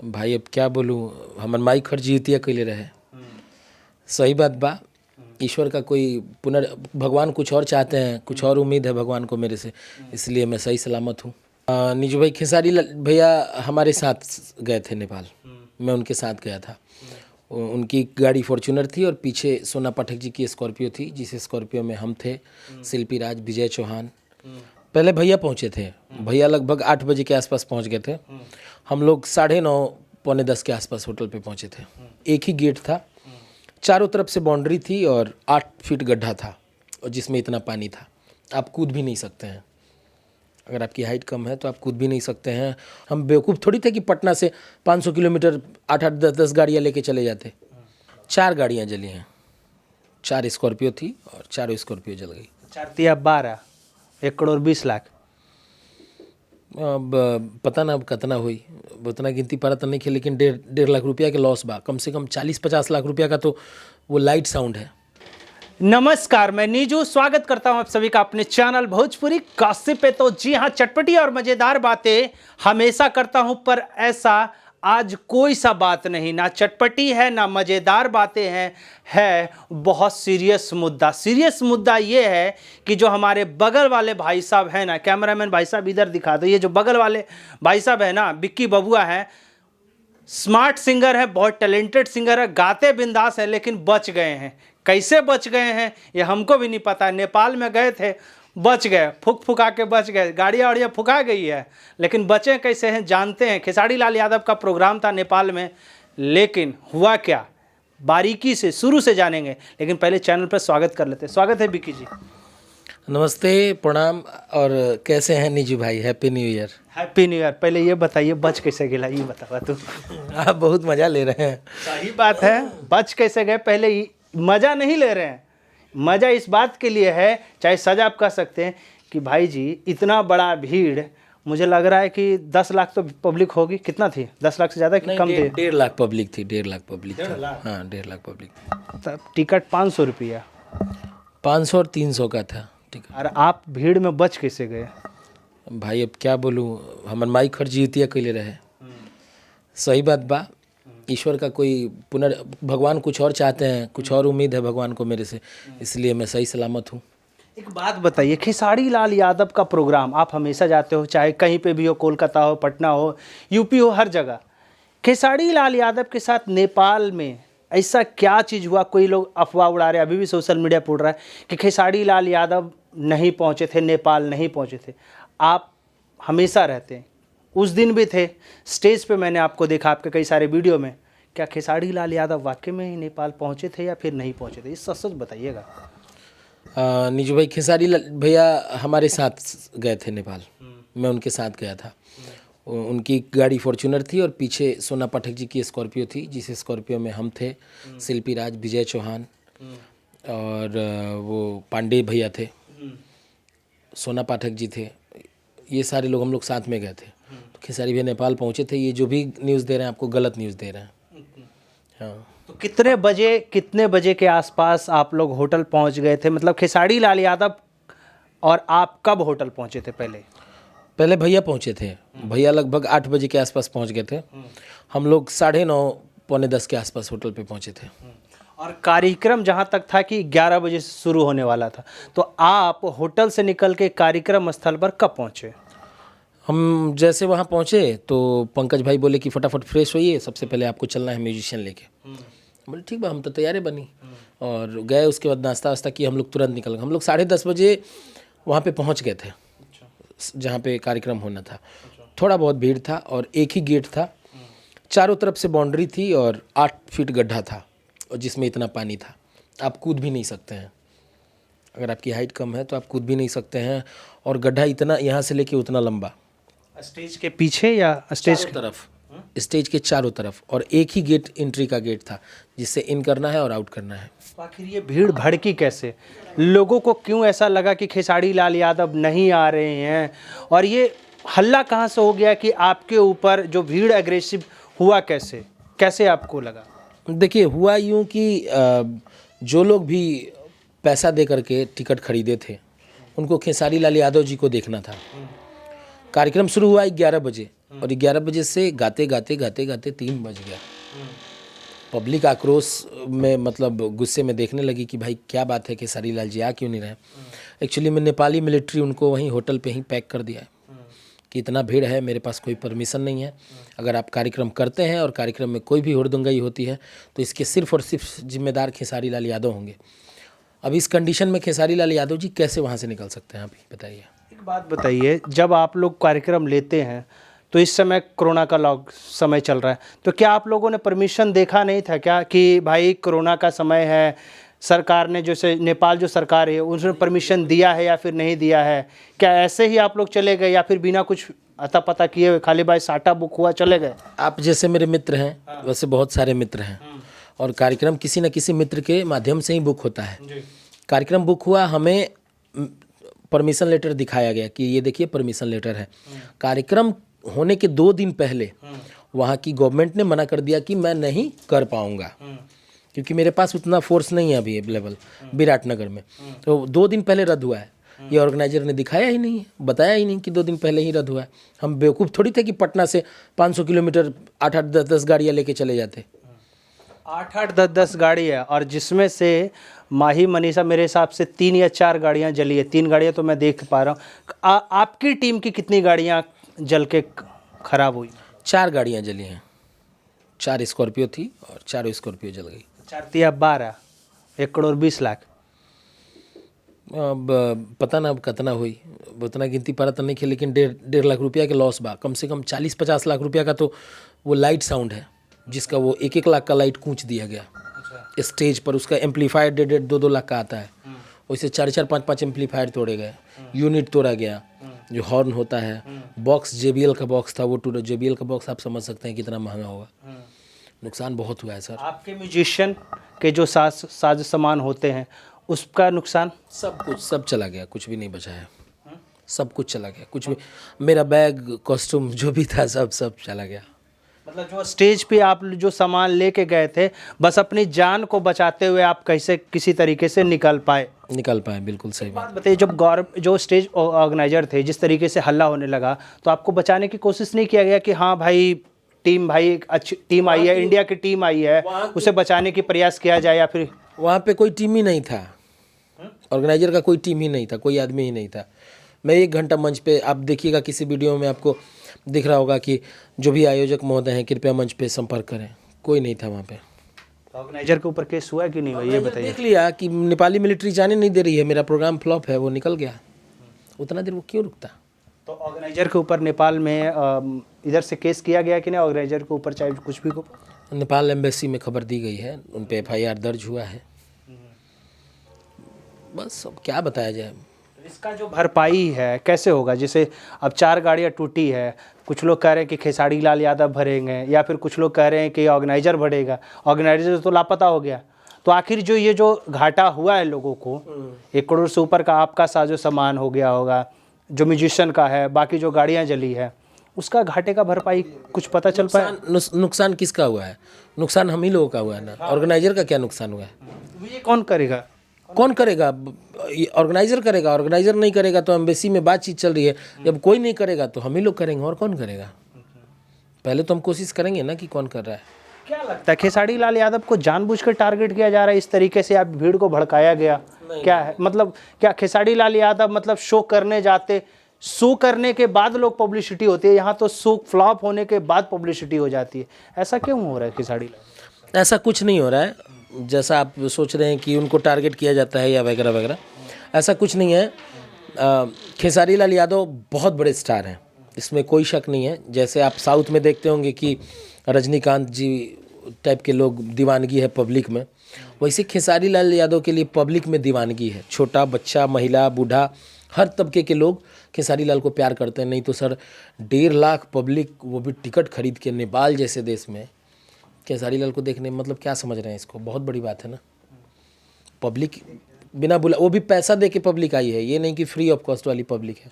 भाई अब क्या बोलूँ, हमर माई खर्च जीतिया कैले रहे। सही बात बा, ईश्वर का कोई भगवान कुछ और चाहते हैं, कुछ और उम्मीद है भगवान को मेरे से, इसलिए मैं सही सलामत हूँ। नीजू भाई खेसारी भैया हमारे साथ गए थे नेपाल, मैं उनके साथ गया था। उनकी गाड़ी फॉर्च्यूनर थी और पीछे सोना पाठक जी की स्कॉर्पियो थी, जिस स्कॉर्पियो में हम थे, शिल्पी राज, विजय चौहान। पहले भैया पहुँचे थे, भैया लगभग 8 बजे के आसपास पहुँच गए थे। हम लोग 9:30 पौने 10 के आसपास होटल पे पहुँचे थे। एक ही गेट था, चारों तरफ से बाउंड्री थी और 8 फीट गड्ढा था, और जिसमें इतना पानी था आप कूद भी नहीं सकते हैं। अगर आपकी हाइट कम है तो आप कूद भी नहीं सकते हैं। हम बेवकूफ़ थोड़ी थे कि पटना से 500 किलोमीटर 8-8 10-10 गाड़ियाँ लेके चले जाते। 4 गाड़ियाँ जली हैं, 4 स्कॉर्पियो थी और चारों स्कॉर्पियो जल गई। 4×12 1,20,00,000। अब पता ना अब कितना हुई, उतना गिनती पारा तो नहीं खे, लेकिन 1.5 लाख रुपया के लॉस बा। कम से कम 40-50 लाख रुपया का तो वो लाइट साउंड है। नमस्कार, मैं नीजू स्वागत करता हूं आप सभी का अपने चैनल भोजपुरी गॉसिप पे। तो जी हां, चटपटी और मजेदार बातें हमेशा करता हूं, पर ऐसा आज कोई सा बात नहीं, ना चटपटी है ना मजेदार बातें हैं, है बहुत सीरियस मुद्दा। सीरियस मुद्दा ये है कि जो हमारे बगल वाले भाई साहब हैं ना, कैमरामैन भाई साहब इधर दिखा दो, ये जो बगल वाले भाई साहब है ना, बिक्की बबुआ हैं, स्मार्ट सिंगर है, बहुत टैलेंटेड सिंगर है, गाते बिंदास है, लेकिन बच गए हैं। कैसे बच गए हैं ये हमको भी नहीं पता। नेपाल में गए थे, बच गए, फुका के बच गए, गाड़ियाँ वाड़ियाँ फुका गई है, लेकिन बचे कैसे हैं जानते हैं। खेसारी लाल यादव का प्रोग्राम था नेपाल में, लेकिन हुआ क्या बारीकी से शुरू से जानेंगे। लेकिन पहले चैनल पर स्वागत कर लेते हैं। स्वागत है बिक्की जी। नमस्ते, प्रणाम। और कैसे हैं नीजू भाई? Happy new year. Happy new year. पहले ये बताइए, बच कैसे गिला, ये बतावा तू। आप बहुत मज़ा ले रहे हैं। सही बात है, बच कैसे गए पहले मज़ा नहीं ले रहे हैं। मज़ा इस बात के लिए है, चाहे सजा आप कह सकते हैं कि भाई जी इतना बड़ा भीड़, मुझे लग रहा है कि 10 लाख तो पब्लिक होगी। कितना थी? 10 लाख से ज़्यादा कि कम थी? 1.5 लाख पब्लिक थी। 1.5 लाख पब्लिक थी। हाँ, 1.5 लाख पब्लिक। तब टिकट 500 रुपया, 500 और 300 का था टिकट। और आप भीड़ में बच कैसे गए? भाई अब क्या बोलूँ, हमर माई खर्च जीतिया कैले रहे। सही बात बा, ईश्वर का कोई भगवान कुछ और चाहते हैं, कुछ और उम्मीद है भगवान को मेरे से, इसलिए मैं सही सलामत हूँ। एक बात बताइए, खेसारी लाल यादव का प्रोग्राम आप हमेशा जाते हो, चाहे कहीं पे भी हो, कोलकाता हो, पटना हो, यूपी हो, हर जगह। खेसारी लाल यादव के साथ नेपाल में ऐसा क्या चीज़ हुआ? कोई लोग अफवाह उड़ा रहे हैं, अभी भी सोशल मीडिया पर उड़ रहा है कि खेसारी लाल यादव नहीं पहुँचे थे, नेपाल नहीं पहुँचे थे। आप हमेशा रहते हैं, उस दिन भी थे स्टेज पे, मैंने आपको देखा आपके कई सारे वीडियो में। क्या खेसारी लाल यादव वाकई में ही नेपाल पहुंचे थे या फिर नहीं पहुंचे थे? ये सच सच बताइएगा। नीजू भाई खेसारी भैया हमारे साथ गए थे नेपाल, मैं उनके साथ गया था। उनकी गाड़ी फॉर्च्यूनर थी और पीछे सोना पाठक जी की स्कॉर्पियो थी, जिस स्कॉर्पियो में हम थे, शिल्पी राज, विजय चौहान और वो पांडे भैया थे, सोना पाठक जी थे। ये सारे लोग हम लोग साथ में गए थे। तो खेसारी भैया नेपाल पहुंचे थे। ये जो भी न्यूज़ दे रहे हैं आपको गलत न्यूज़ दे रहे हैं। हाँ। तो कितने बजे के आसपास आप लोग होटल पहुंच गए थे? मतलब खेसारी लाल यादव और आप कब होटल पहुंचे थे? पहले भैया पहुंचे थे, भैया लगभग 8 बजे के आसपास पहुंच गए थे। हम लोग 9:30 पौने 10 के आसपास होटल पे पहुंचे थे। और कार्यक्रम जहां तक था कि 11 बजे से शुरू होने वाला था, तो आप होटल से निकल के कार्यक्रम स्थल पर कब पहुंचे? हम जैसे वहाँ पहुँचे तो पंकज भाई बोले कि फटाफट फ्रेश होइए, सबसे पहले आपको चलना है म्यूजिशियन लेके। बोले ठीक बा, हम तो तैयारी बनी और गए। उसके बाद नाश्ता वास्ता किया, हम लोग तुरंत निकल गए। हम लोग 10:30 बजे वहाँ पे पहुँच गए थे, जहाँ पे कार्यक्रम होना था। थोड़ा बहुत भीड़ था और एक ही गेट था, चारों तरफ से बाउंड्री थी और 8 फीट गड्ढा था, और जिसमें इतना पानी था आप कूद भी नहीं सकते हैं। अगर आपकी हाइट कम है तो आप कूद भी नहीं सकते हैं, और गड्ढा इतना यहाँ से लेके उतना लंबा। स्टेज के पीछे या स्टेज की तरफ? स्टेज के चारों तरफ, और एक ही गेट, एंट्री का गेट था, जिससे इन करना है और आउट करना है। आखिर ये भीड़ भड़की कैसे? लोगों को क्यों ऐसा लगा कि खेसारी लाल यादव नहीं आ रहे हैं? और ये हल्ला कहाँ से हो गया कि आपके ऊपर जो भीड़ एग्रेसिव हुआ? कैसे आपको लगा? देखिए, हुआ यूँ कि जो लोग भी पैसा दे करके टिकट खरीदे थे, उनको खेसारी लाल यादव जी को देखना था। कार्यक्रम शुरू हुआ 11 बजे, और 11 बजे से गाते गाते गाते गाते 3 बज गया। पब्लिक आक्रोश में मतलब गुस्से में देखने लगी कि भाई क्या बात है, खेसारी लाल जी आ क्यों नहीं रहे। एक्चुअली में नेपाली मिलिट्री उनको वहीं होटल पे ही पैक कर दिया है कि इतना भीड़ है, मेरे पास कोई परमिशन नहीं है। अगर आप कार्यक्रम करते हैं और कार्यक्रम में कोई भी हुड़दंगाई होती है तो इसके सिर्फ और सिर्फ जिम्मेदार खेसारी लाल यादव होंगे। अब इस कंडीशन में खेसारी लाल यादव जी कैसे वहाँ से निकल सकते हैं, आप ही बताइए। एक बात बताइए, जब आप लोग कार्यक्रम लेते हैं तो इस समय कोरोना का लॉक समय चल रहा है, तो क्या आप लोगों ने परमिशन देखा नहीं था क्या कि भाई कोरोना का समय है, सरकार ने जैसे नेपाल जो सरकार है उसने परमिशन दिया है या फिर नहीं दिया है? क्या ऐसे ही आप लोग चले गए या फिर बिना कुछ अता पता किए हुए खाली भाई साटा बुक हुआ चले गए? आप जैसे मेरे मित्र हैं वैसे बहुत सारे मित्र हैं और कार्यक्रम किसी न किसी मित्र के माध्यम से ही बुक होता है। कार्यक्रम बुक हुआ, हमें परमिशन लेटर दिखाया गया कि ये देखिए परमिशन लेटर है। कार्यक्रम होने के 2 दिन पहले वहाँ की गवर्नमेंट ने मना कर दिया कि मैं नहीं कर पाऊँगा क्योंकि मेरे पास उतना फोर्स नहीं है अभी अवेलेबल विराटनगर में। तो 2 दिन पहले रद्द हुआ है। ये ऑर्गेनाइजर ने दिखाया ही नहीं है, बताया ही नहीं कि 2 दिन पहले ही रद्द हुआ है। हम बेवकूफ़ थोड़ी थे कि पटना से 500 किलोमीटर 8-8 10-10 गाड़ियाँ लेके चले जाते। 8-8 10-10 गाड़ी है और जिसमें से माही मनीषा मेरे हिसाब से 3 या 4 गाड़ियां जली है। 3 गाड़ियां तो मैं देख पा रहा हूँ। आपकी टीम की कितनी गाड़ियां जल के खराब हुई? 4 गाड़ियाँ जली हैं। 4 स्कॉर्पियो थी और 4 स्कॉर्पियो जल गई। 4 तिया 12, 1 करोड़ 20 लाख। अब पता ना अब कितना हुई, उतना गिनती पारा तो नहीं खे, लेकिन 1.5 लाख रुपया के लॉस बा। कम से कम 40-50 लाख रुपया का तो वो लाइट साउंड है जिसका वो 1-1 लाख का लाइट कूच दिया गया स्टेज पर। उसका एम्पलीफायर 1.5-2 लाख का आता है, वैसे 4-4 5-5 एम्पलीफायर तोड़े गए, यूनिट तोड़ा गया, जो हॉर्न होता है, बॉक्स JBL का बॉक्स था वो टूटा। JBL का बॉक्स आप समझ सकते हैं कितना महंगा होगा। नुकसान बहुत हुआ है सर। आपके म्यूजिशियन के जो साज सामान होते हैं उसका नुकसान? सब कुछ सब चला गया, कुछ भी नहीं बचा है। सब कुछ चला गया, कुछ भी, मेरा बैग कॉस्ट्यूम जो भी था सब चला गया। मतलब जो स्टेज पे आप जो सामान लेके गए थे बस अपनी जान को बचाते हुए आप कैसे किसी तरीके से निकल पाए? बिल्कुल सही बात। बताइए, जब जो स्टेज ऑर्गेनाइजर थे जिस तरीके से हल्ला होने लगा तो आपको बचाने की कोशिश नहीं किया गया कि हाँ भाई टीम, भाई एक अच्छी टीम आई है, इंडिया की टीम आई है, उसे बचाने की प्रयास किया जाए? या फिर वहाँ पे कोई टीम ही नहीं था, ऑर्गेनाइजर का कोई टीम ही नहीं था, कोई आदमी ही नहीं था। मैं 1 घंटा मंच पे, आप देखिएगा किसी वीडियो में आपको दिख रहा होगा कि जो भी आयोजक महोदय हैं कृपया मंच पे संपर्क करें, कोई नहीं था वहाँ पे। ऑर्गेनाइजर के ऊपर केस हुआ कि नहीं हुआ, ये बताइए। देख लिया कि नेपाली मिलिट्री जाने नहीं दे रही है, मेरा प्रोग्राम फ्लॉप है, वो निकल गया। उतना देर वो क्यों रुकता? तो ऑर्गेनाइजर के ऊपर नेपाल में इधर से केस किया गया कि नहीं ऑर्गेनाइजर के ऊपर, चाहे कुछ भी को? नेपाल एम्बेसी में खबर दी गई है, उन पे FIR दर्ज हुआ है। बस अब क्या बताया जाए। इसका जो भरपाई है कैसे होगा? जैसे अब 4 गाड़ियाँ टूटी है, कुछ लोग कह रहे हैं कि खेसारी लाल यादव भरेंगे या फिर कुछ लोग कह रहे हैं कि ऑर्गेनाइजर भरेगा। ऑर्गेनाइजर तो लापता हो गया, तो आखिर जो ये जो घाटा हुआ है लोगों को, 1 करोड़ से ऊपर का आपका साजो सामान हो गया होगा, जो म्यूजिशियन का है, बाकी जो गाड़ियाँ जली है, उसका घाटे का भरपाई कुछ पता चल पाया? नुकसान किसका हुआ है? नुकसान हम ही लोगों का हुआ है ना। ऑर्गेनाइजर का क्या नुकसान हुआ है? ये कौन करेगा? कौन करेगा? ऑर्गेनाइजर करेगा। ऑर्गेनाइजर नहीं करेगा तो एम्बेसी में बातचीत चल रही है, जब कोई नहीं करेगा तो हम ही लोग करेंगे, और कौन करेगा? पहले तो हम कोशिश करेंगे ना कि कौन कर रहा है। क्या लगता है खेसारी लाल यादव को जानबूझकर टारगेट किया जा रहा है इस तरीके से? आप भीड़ को भड़काया गया क्या है? मतलब क्या खेसारी लाल यादव मतलब शो करने जाते, शो करने के बाद लोग पब्लिसिटी होती है, यहाँ तो शो फ्लॉप होने के बाद पब्लिसिटी हो जाती है, ऐसा क्यों हो रहा है खेसारी लाल? ऐसा कुछ नहीं हो रहा है जैसा आप सोच रहे हैं कि उनको टारगेट किया जाता है या वगैरह वगैरह, ऐसा कुछ नहीं है। खेसारी लाल यादव बहुत बड़े स्टार हैं, इसमें कोई शक नहीं है। जैसे आप साउथ में देखते होंगे कि रजनीकांत जी टाइप के लोग दीवानगी है पब्लिक में, वैसे खेसारी लाल यादव के लिए पब्लिक में दीवानगी है। छोटा बच्चा, महिला, बूढ़ा, हर तबके के लोग खेसारी लाल को प्यार करते हैं। नहीं तो सर 1.5 लाख पब्लिक, वो भी टिकट खरीद के नेपाल जैसे देश में खेसारी लाल को देखने, मतलब क्या समझ रहे हैं इसको? बहुत बड़ी बात है ना। पब्लिक बिना बुला, वो भी पैसा दे के पब्लिक आई है, ये नहीं कि फ्री ऑफ कॉस्ट वाली पब्लिक है।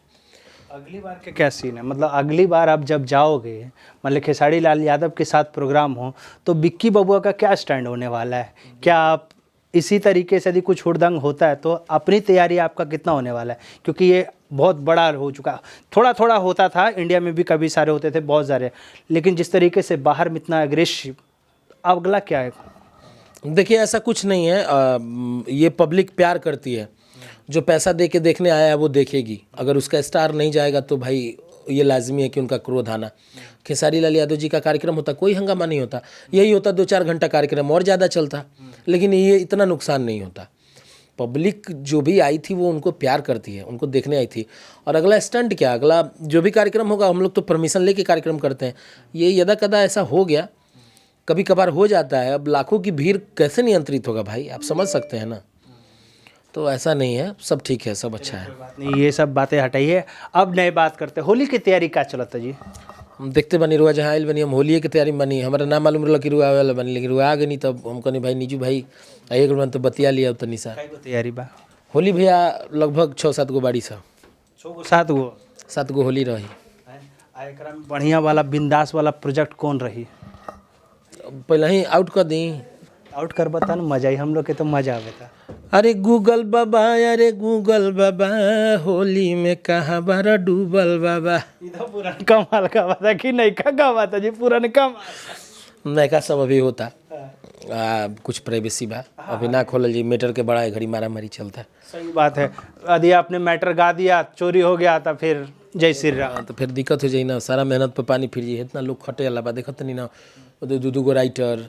अगली बार के क्या सीन है? मतलब अगली बार आप जब जाओगे, मतलब खेसारी लाल यादव के साथ प्रोग्राम हो, तो बिक्की बबुआ का क्या स्टैंड होने वाला है? क्या आप इसी तरीके से यदि कुछ हुड़दंग होता है तो अपनी तैयारी आपका कितना होने वाला है, क्योंकि ये बहुत बड़ा हो चुका। थोड़ा थोड़ा होता था, इंडिया में भी कभी सारे होते थे, बहुत सारे, लेकिन जिस तरीके से बाहर में इतना एग्रेसिव, अगला क्या है? देखिए ऐसा कुछ नहीं है, ये पब्लिक प्यार करती है। जो पैसा दे के देखने आया है वो देखेगी, अगर उसका स्टार नहीं जाएगा तो भाई ये लाजमी है कि उनका क्रोध आना। खेसारी लाल यादव जी का कार्यक्रम होता, कोई हंगामा नहीं होता, यही होता 2-4 घंटा कार्यक्रम और ज़्यादा चलता, लेकिन ये इतना नुकसान नहीं होता। पब्लिक जो भी आई थी वो उनको प्यार करती है, उनको देखने आई थी। और अगला स्टंट क्या, अगला जो भी कार्यक्रम होगा, हम लोग तो परमिशन लेके कार्यक्रम करते हैं। ये यदा कदा ऐसा हो गया, कभी कभार हो जाता है। अब लाखों की भीड़ कैसे नियंत्रित होगा भाई, आप समझ सकते हैं ना। तो ऐसा नहीं है, सब ठीक है, सब अच्छा है। बात नहीं, ये सब बातें हटाइए, अब नई बात करते हैं। होली की तैयारी क्या चलत है जी? हम देखते बनी रुआ जहाँ आयल बनी, हम होलिये की तैयारी में बनी। हमारा नाम मालूम रहा कि रुआ वाला बनी, लेकिन रुआ आ गई नहीं। तब हम कहनी भाई नीजू भाई एक मन तो बतिया लिया तनी सा। तैयारी बा होली भैया लगभग 6-7 गो बाड़ी सा, 7 गो होली रही। एकरा में बढ़िया वाला बिंदास वाला प्रोजेक्ट कौन रही? पहले ही आउट कर दी, आउट कर बता ना, मजा ही हम लोग के तो मजा आवे था। अरे गूगल बाबा, अरे गूगल बाबा, होली में कहाँ बारा डूबल बाबा। इधर पुराना कमाल का बात है कि नहीं का बात है जी? पुराने कमाल नयका सब अभी होता, कुछ प्राइवेसी बा, अभी ना खोलल जी। मैटर के बड़ा है, घड़ी मारा मारी चलता है। सही बात है, यदि आपने मैटर गा दिया, चोरी हो गया था, फिर जय श्री राम, तो फिर दिक्कत हो जाई ना। सारा मेहनत पे पानी फिर जाई। इतना लोग खटे वाला बा, देखत नहीं ना, 2-2 गो राइटर,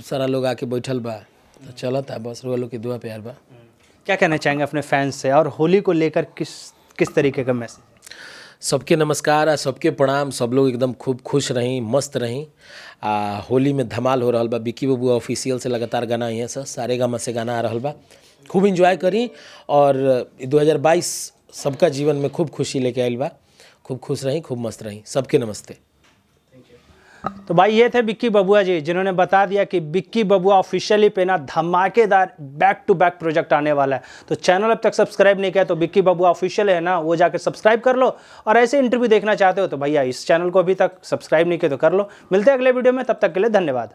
सारा लोग आके बैठल बा, तो चलता बस। रोलो की दुआ प्यार बा। क्या कहना चाहेंगे अपने फैंस से, और होली को लेकर किस तरीके का मैसेज? सबके नमस्कार आ सबके प्रणाम। सब लोग एकदम खूब खुश रहीं, मस्त रहीं। होली में धमाल हो रहा बा। बिक्की बबुआ ऑफिशियल से लगातार गाना आई है सर, सारे गामा से गाना आ रहा बा। खूब इंजॉय करी, और 2022 सबका जीवन में खूब खुशी लेके आयल बा। खूब खुश रहीं, खूब मस्त रहीं। सबके नमस्ते। तो भाई ये थे बिक्की बबुआ जी, जिन्होंने बता दिया कि बिक्की बबुआ ऑफिशियली पे ना धमाकेदार बैक टू बैक प्रोजेक्ट आने वाला है। तो चैनल अब तक सब्सक्राइब नहीं किया तो बिक्की बबुआ ऑफिशियल है ना, वो जाके सब्सक्राइब कर लो। और ऐसे इंटरव्यू देखना चाहते हो तो भैया इस चैनल को अभी तक सब्सक्राइब नहीं किया तो कर लो। मिलते हैं अगले वीडियो में, तब तक के लिए धन्यवाद।